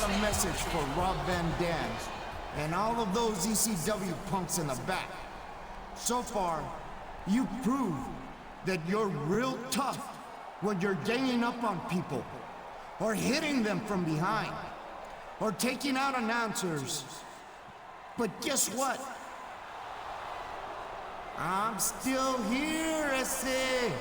got a message for Rob Van Dam and all of those ECW punks in the back. So far, you proved that you're real tough when you're ganging up on people, or hitting them from behind, or taking out announcers. But guess what? I'm still here, SA.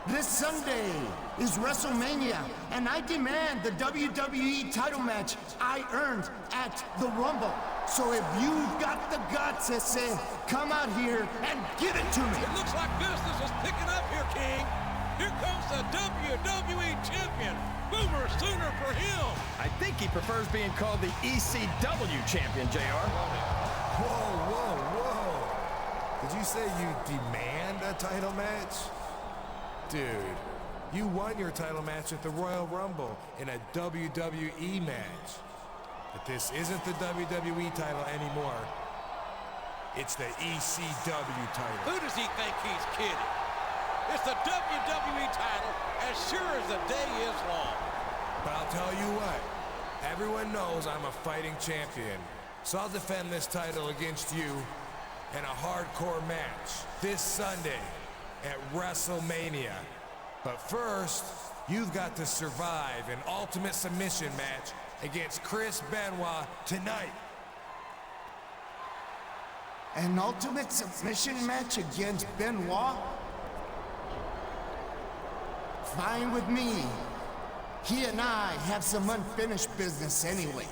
This Sunday is WrestleMania, and I demand the WWE title match I earned at the Rumble. So if you've got the guts, SA, come out here and give it to me. It looks like business is picking up here, King. Here comes the WWE Champion. Boomer Sooner for him. I think he prefers being called the ECW Champion, JR. Whoa. Did you say you demand a title match? Dude, you won your title match at the Royal Rumble in a WWE match. But this isn't the WWE title anymore. It's the ECW title. Who does he think he's kidding? It's the WWE title as sure as the day is long. But I'll tell you what, everyone knows I'm a fighting champion. So I'll defend this title against you in a hardcore match this Sunday at WrestleMania. But first, you've got to survive an ultimate submission match against Chris Benoit tonight. An ultimate submission match against Benoit? Fine with me. He and I have some unfinished business anyway.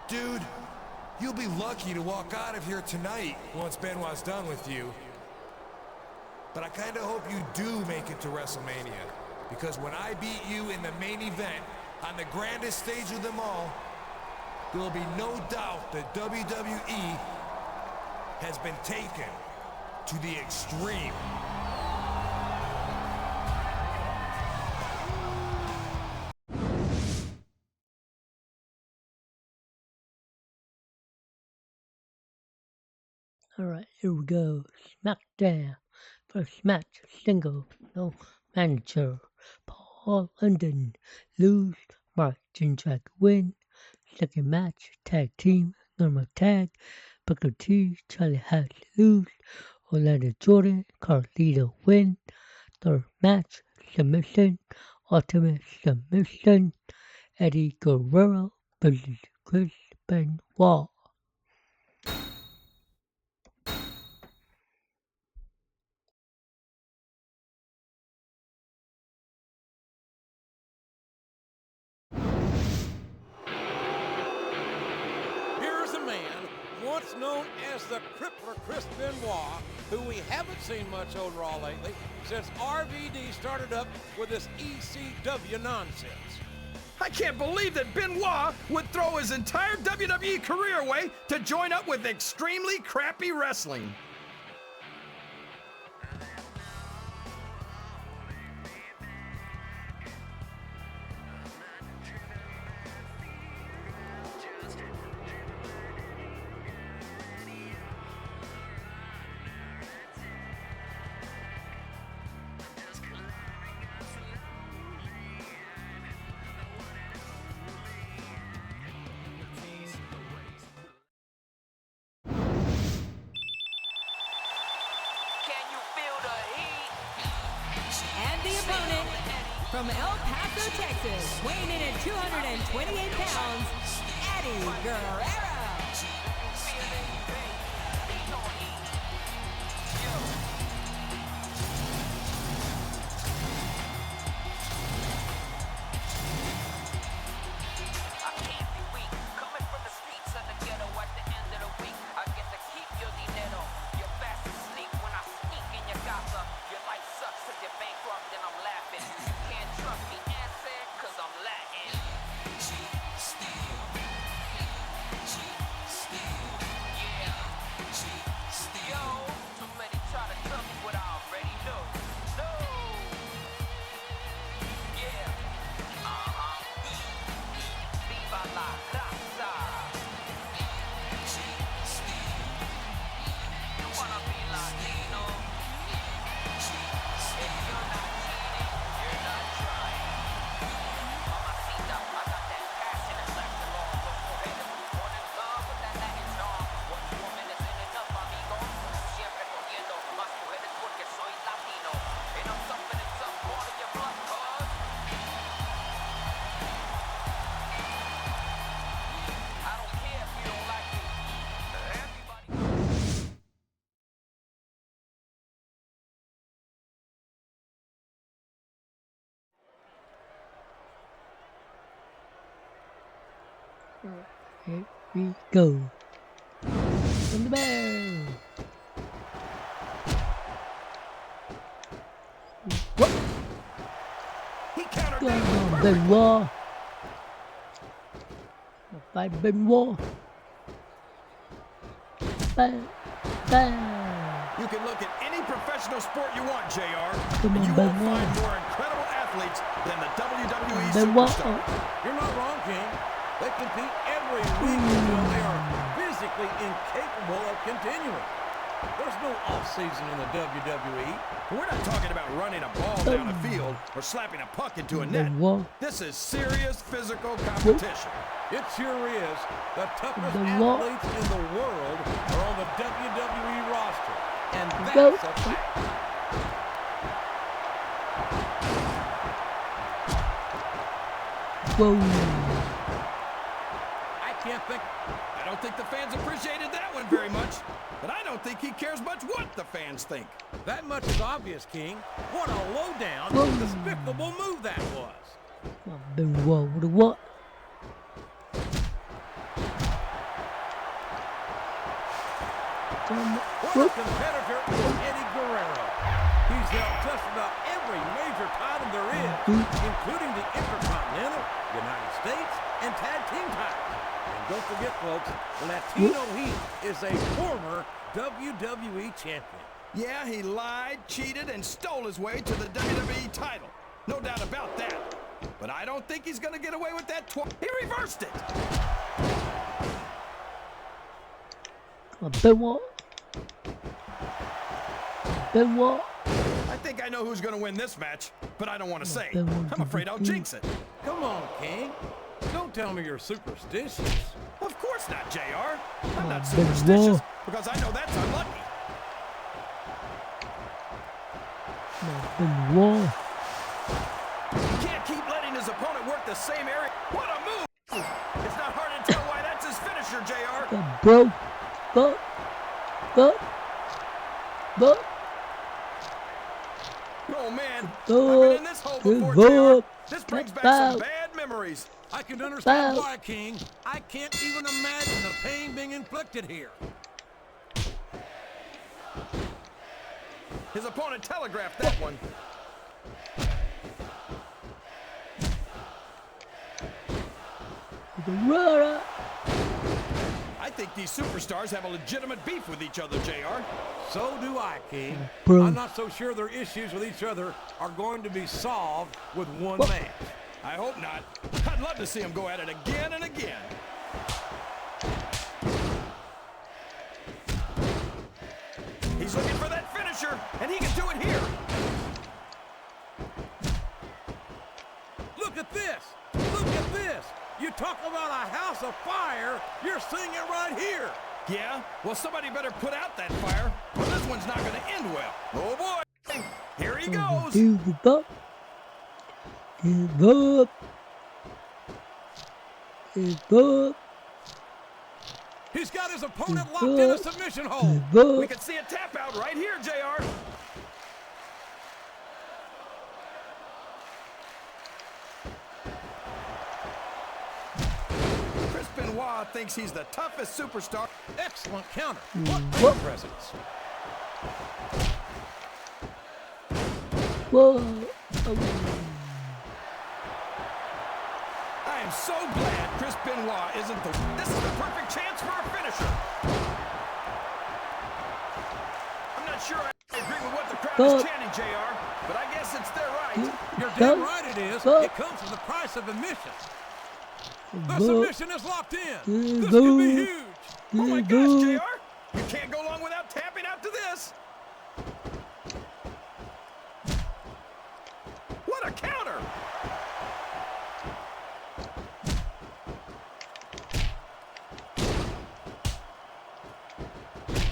Dude, you'll be lucky to walk out of here tonight once Benoit's done with you. But I kinda hope you do make it to WrestleMania, because when I beat you in the main event on the grandest stage of them all, there will be no doubt that WWE has been taken to the extreme. Alright, here we go. SmackDown. First match, single, no manager. Paul London lose, Mark Jindrak win. Second match, tag team, normal tag. Booker T, Charlie Haas lose. Orlando Jordan, Carlito win. Third match, submission, ultimate submission. Eddie Guerrero versus Chris Benoit. Once known as the Crippler Chris Benoit, who we haven't seen much on Raw lately since RVD started up with this ECW nonsense. I can't believe that Benoit would throw his entire WWE career away to join up with extremely crappy wrestling. From El Paso, Texas, weighing in at 228 pounds, Eddie Guerrero. Here we go. From the bell. What? He countered Come that on, perfectly. Benoit. By Benoit. Bang. Bang. You can look at any professional sport you want, JR, Come and on, you won't Benoit. find more incredible athletes than the WWE Benoit. superstars. You're not wrong, King. They compete every week until they are physically incapable of continuing. There's no off-season in the WWE. We're not talking about running a ball down a field or slapping a puck into a net. Benoit. This is serious physical competition. It sure is. The toughest Benoit. athletes in the world are on the WWE roster. And Go. that's a fact. Whoa. I can't think. I don't think the fans appreciated that one very much, but I don't think he cares much what the fans think. That much is obvious, King. What a low-down, Whoa. despicable move that was. Come on, Benoit. With a what? What a competitor is Eddie Guerrero. He's held just about every major title there is, including the Intercontinental, United States, and Tag Team titles. And don't forget, folks, Latino Heat is a former WWE champion. Yeah, he lied, cheated, and stole his way to the WWE title. No doubt about that. But I don't think he's going to get away with that twice. He reversed it. Come on, Benoit. Benoit. I think I know who's going to win this match, but I don't want to say. Benoit. I'm afraid I'll jinx it. Come on, King. Don't tell me you're superstitious. Of course not, JR. I'm not Benoit. superstitious because I know that's unlucky. Come on, Benoit. He can't keep letting his opponent work the same area. What a move! It's not hard to tell why that's his finisher, JR. Bro. But. Oh, man. Go I've been in this hole before, give JR. up. This brings Get back some back. bad memories. I can understand Bow. why, King. I can't even imagine the pain being inflicted here. His opponent telegraphed that one. Guerrero. I think these superstars have a legitimate beef with each other, JR. So do I, King. Bro. I'm not so sure their issues with each other are going to be solved with one match. I hope not. I'd love to see them go at it again and again. He's looking for that finisher, and he can do it here. Look at this. Look at this. You talk about a house of fire, you're seeing it right here. Yeah? Well, somebody better put out that fire, or this one's not going to end well. Oh, boy. Here he goes. Give up. Give up. Give up. He's got his opponent locked in a submission hold. Give We up. can see a tap out right here, JR. Chris Benoit thinks he's the toughest superstar. Excellent counter. What ring presence. Whoa. I am so glad Chris Benoit isn't the... This is the perfect chance for a finisher. I'm not sure I agree with what the crowd is chanting, JR, but I guess it's their right. You're damn right it is. It comes with the price of admission. The submission is locked in. This could be huge. Oh my gosh, JR! You can't go long without tapping out to this. What a counter!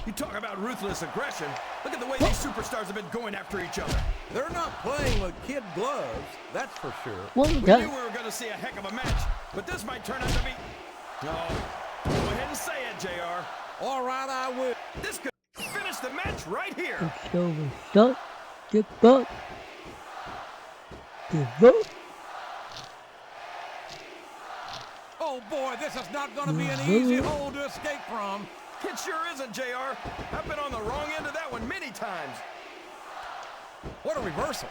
You talk about ruthless aggression. Look at the way these superstars have been going after each other. They're not playing with kid gloves, that's for sure. One We guy. knew we were going to see a heck of a match, but this might turn out to be... No. Go ahead and say it, JR. All right, I will. This could finish the match right here. It's over. Stop. Give up. Give up. Oh, boy, this is not going to be an easy hole to escape from. It sure isn't, JR. I've been on the wrong end of that one many times. What a reversal.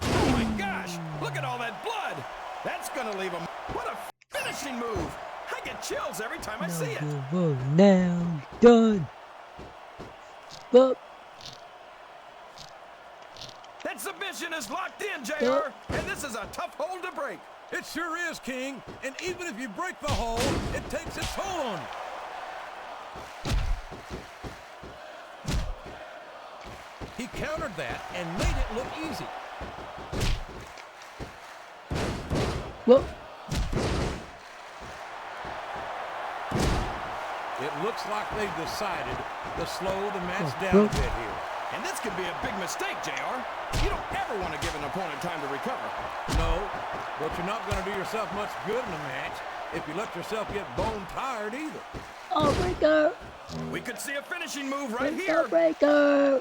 Oh, my gosh. Look at all that blood. That's going to leave him. What a finishing move. I get chills every time I see it. Now done. But That submission is locked in, JR. And this is a tough hole to break. It sure is, King. And even if you break the hole, it takes its toll on you. He countered that and made it look easy. well, It looks like they've decided to slow the match down a bit here. And this could be a big mistake, JR. You don't ever want to give an opponent time to recover. No, but you're not going to do yourself much good in a match if you let yourself get bone tired either. Jawbreaker. We could see a finishing move right here. Jawbreaker.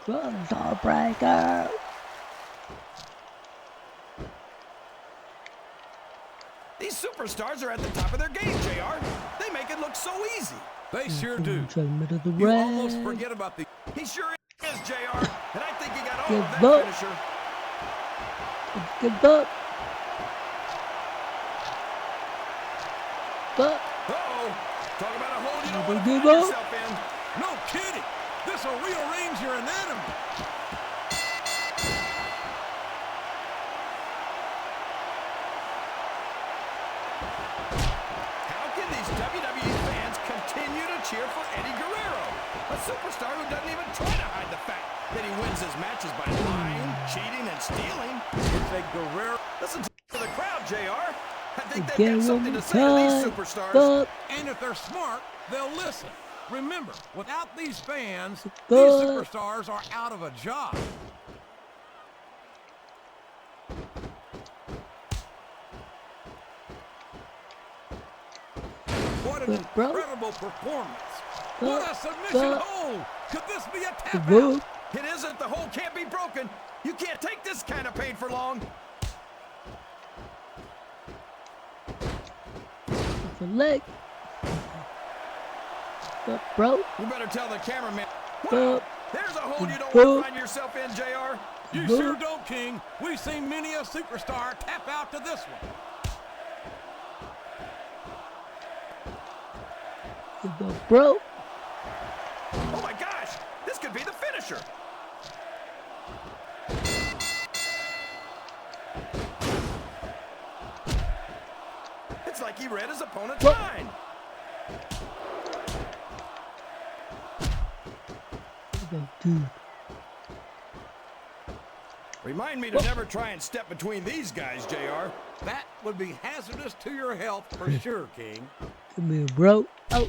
Jawbreaker. These superstars are at the top of their game, JR. They make it look so easy. They sure do. Segment of the You almost red. forget about the... He sure is, JR. And I think he got all of Give that up. finisher. Give up. But Uh-oh. Talk about a hole you don't Never want to give find up. yourself in. No kidding. This will rearrange your anatomy. How can these WWE fans continue to cheer for Eddie Guerrero? A superstar who doesn't even try to hide the fact that he wins his matches by lying, cheating, and stealing. It's a Guerrero... Listen to the crowd, JR. I think they've Give got something them to say to these time. superstars. But And if they're smart, they'll listen. Remember, without these fans, these But- superstars are out of a job. What an But, bro. incredible performance. But- What a submission but- hold. Could this be a tap out? But It isn't. The hole can't be broken. You can't take this kind of pain for long. the leg. But bro. You better tell the cameraman. Wow, But there's a hole you don't but- want to find yourself in, JR. You But- sure don't, King. We've seen many a superstar tap out to this one. But bro. Oh my gosh, this could be the finisher. It's like he read his opponent's What? mind. Dude. Remind me to never try and step between these guys, JR. That would be hazardous to your health for sure, King. Come here, bro. Oh.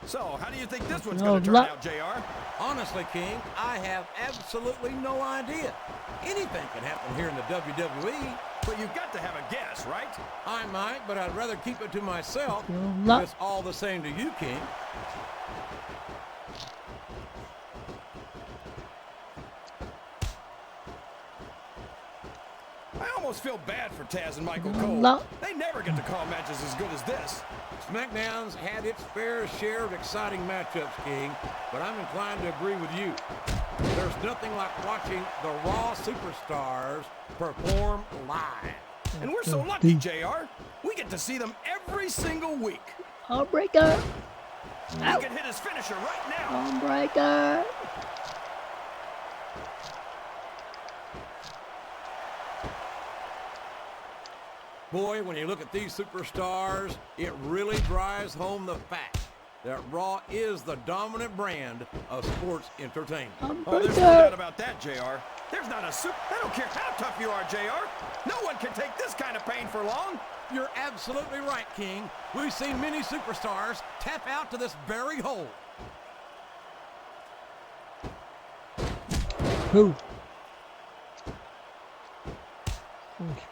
So, how do you think this one's No, going to turn not- out, JR? Honestly, King, I have absolutely no idea. Anything can happen here in the WWE. But you've got to have a guess, right? I might, but I'd rather keep it to myself. No, not- It's all the same to you, King. I almost feel bad for Taz and Michael No, Cole. not- They never get to call matches as good as this. SmackDown's had its fair share of exciting matchups, King, but I'm inclined to agree with you. There's nothing like watching the Raw superstars perform live. And we're so lucky, JR. We get to see them every single week. Jawbreaker. He Ow. can hit his finisher right now. Jawbreaker. Boy, when you look at these superstars, it really drives home the fact that Raw is the dominant brand of sports entertainment. Oh, there's no doubt Jawbreaker. about that, JR. There's not a super... I don't care how tough you are, JR. No one can take this kind of pain for long. You're absolutely right, King. We've seen many superstars tap out to this very hole. Who?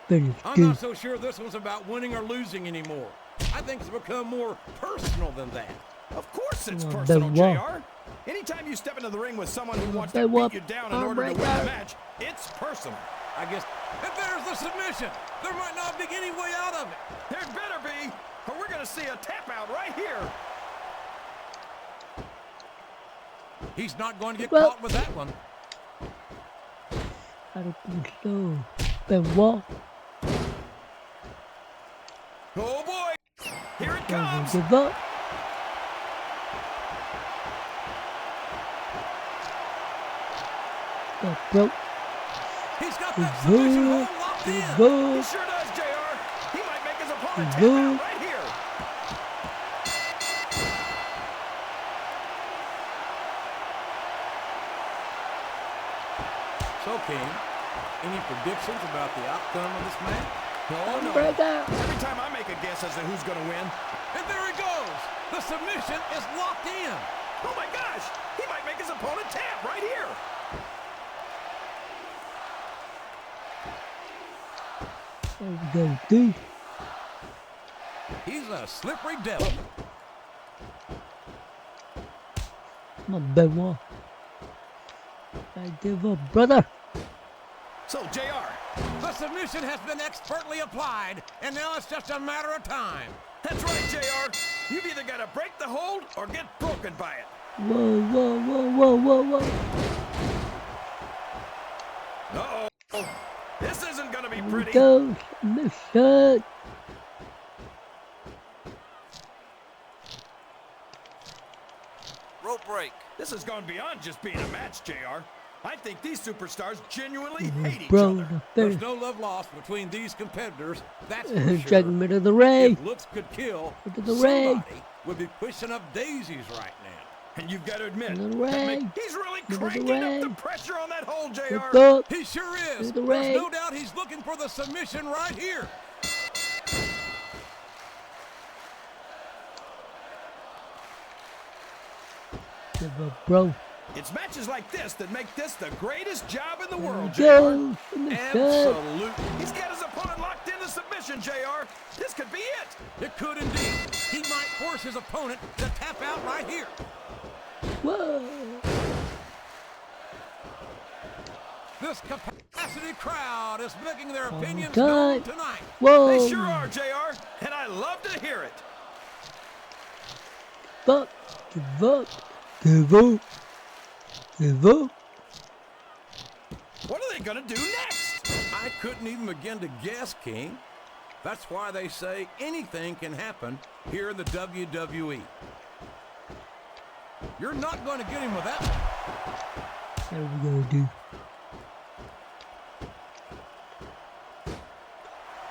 Finished, I'm dude. not so sure this one's about winning or losing anymore. I think it's become more personal than that. Of course it's Come on, personal, Benoit. JR. Anytime you step into the ring with someone who wants to Benoit, beat you down in arm order to win breaker. the match, it's personal. I guess. And there's the submission. There might not be any way out of it. There better be, or we're going to see a tap out right here. He's not going to get Well- caught with that one. I don't think so. Benoit. Oh boy, here it Doesn't comes. give up. Got broke. He's got He's that submission good. hold locked He's in. He good. sure does, JR. He might make his opponent tap Good. out right here. So, King, any predictions about the outcome of this match? Oh no. Breaker. Every time I make a guess as to who's going to win. And there he goes. The submission is locked in. Oh my gosh, he might make his opponent tap right here. There we go, dude. He's a slippery devil. Come on, Benoit. I give up, brother. So, JR, The submission has been expertly applied, and now it's just a matter of time. that's right, JR. You've either got to break the hold or get broken by it. Whoa, whoa, whoa, whoa, whoa, whoa. Uh-oh. This isn't going to be Here we pretty. go. Submission. Rope break. This has gone beyond just being a match, JR. I think these superstars genuinely hate each Bro, other. the There's third. no love lost between these competitors, that's for sure. Drag him into the ring. If looks could kill, Into the somebody ring. would be pushing up daisies right now. And you've got to admit, Into the that ring. he's really Into the cranking up the ring. pressure on that hole, Look JR. up. He sure is. Into the There's ring. no doubt he's looking for the submission right here. Give up, bro. It's matches like this that make this the greatest job in the world, JR. Go. Submission. Absolutely. He's got his opponent locked into submission, JR. This could be it. It could indeed. He might force his opponent to tap out right here. Whoa. This capacity crowd is making their Oh, opinions God. known tonight. Whoa. They sure are, JR, and I love to hear it. Fuck. Give up. Give up. Give up. What are they going to do next? I couldn't even begin to guess, King. That's why they say anything can happen here in the WWE. You're not going to get him with that one. There we go, dude.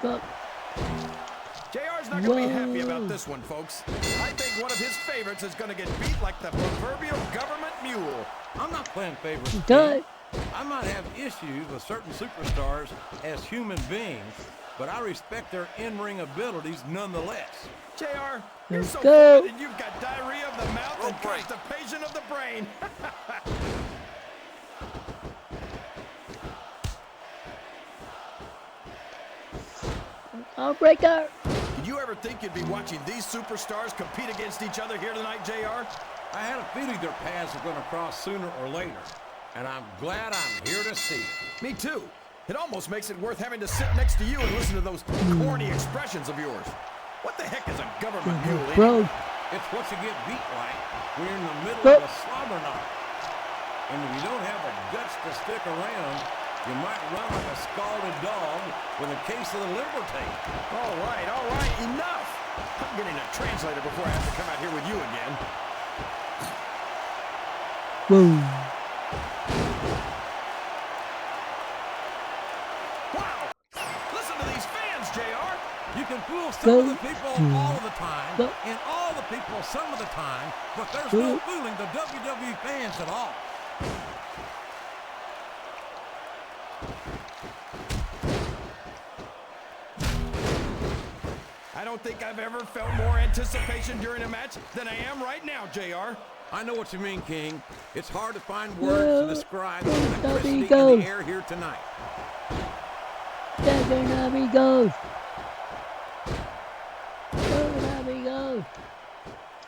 Fuck. JR's not going to be happy Whoa. about this one, folks. I think one of his favorites is going to get beat like the proverbial government mule. I'm not playing favorites. He King. does. I might have issues with certain superstars as human beings, but I respect their in-ring abilities nonetheless. JR, you're Let's so go. fat and you've got diarrhea of the mouth and constipation of the brain. Heartbreaker. Did you ever think you'd be watching these superstars compete against each other here tonight, JR? I had a feeling their paths were going to cross sooner or later, and I'm glad I'm here to see it. Me too. It almost makes it worth having to sit next to you and listen to those corny expressions of yours. What the heck is a government mule? anyway? Bro. It's what you get beat like when you're in the middle But- of a slobber knot. And if you don't have the guts to stick around, you might run like a scalded dog with a case of the liver tape. All right, enough. I'm getting a translator before I have to come out here with you again. Whoa. Wow! Listen to these fans, JR. You can fool some Go of the people to all of the time, the- and all the people some of the time, but there's Go. no fooling the WWE fans at all. I don't think I've ever felt more anticipation during a match than I am right now, JR. I know what you mean, King. It's hard to find words to describe the There electricity he in goes. the air here tonight. Seven amigos. Seven amigos.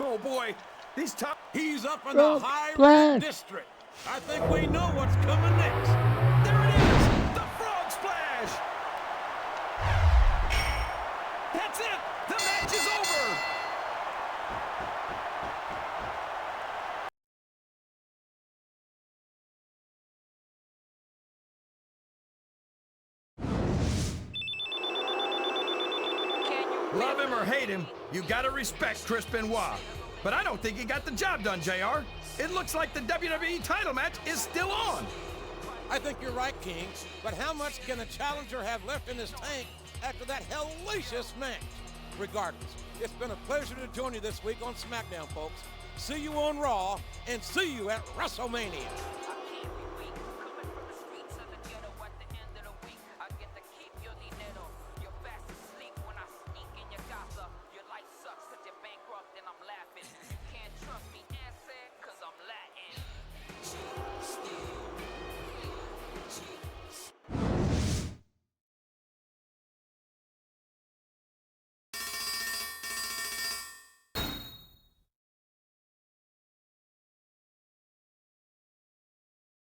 Oh boy, These top... He's up in Frog the high splash. red district. I think we know what's coming next. There it is! The frog splash! That's it! The match is over! Love him or hate him, you gotta respect Chris Benoit. But I don't think he got the job done, JR. It looks like the WWE title match is still on. I think you're right, King. But how much can a challenger have left in his tank after that hellacious match? Regardless, it's been a pleasure to join you this week on SmackDown, folks. See you on Raw, and see you at WrestleMania.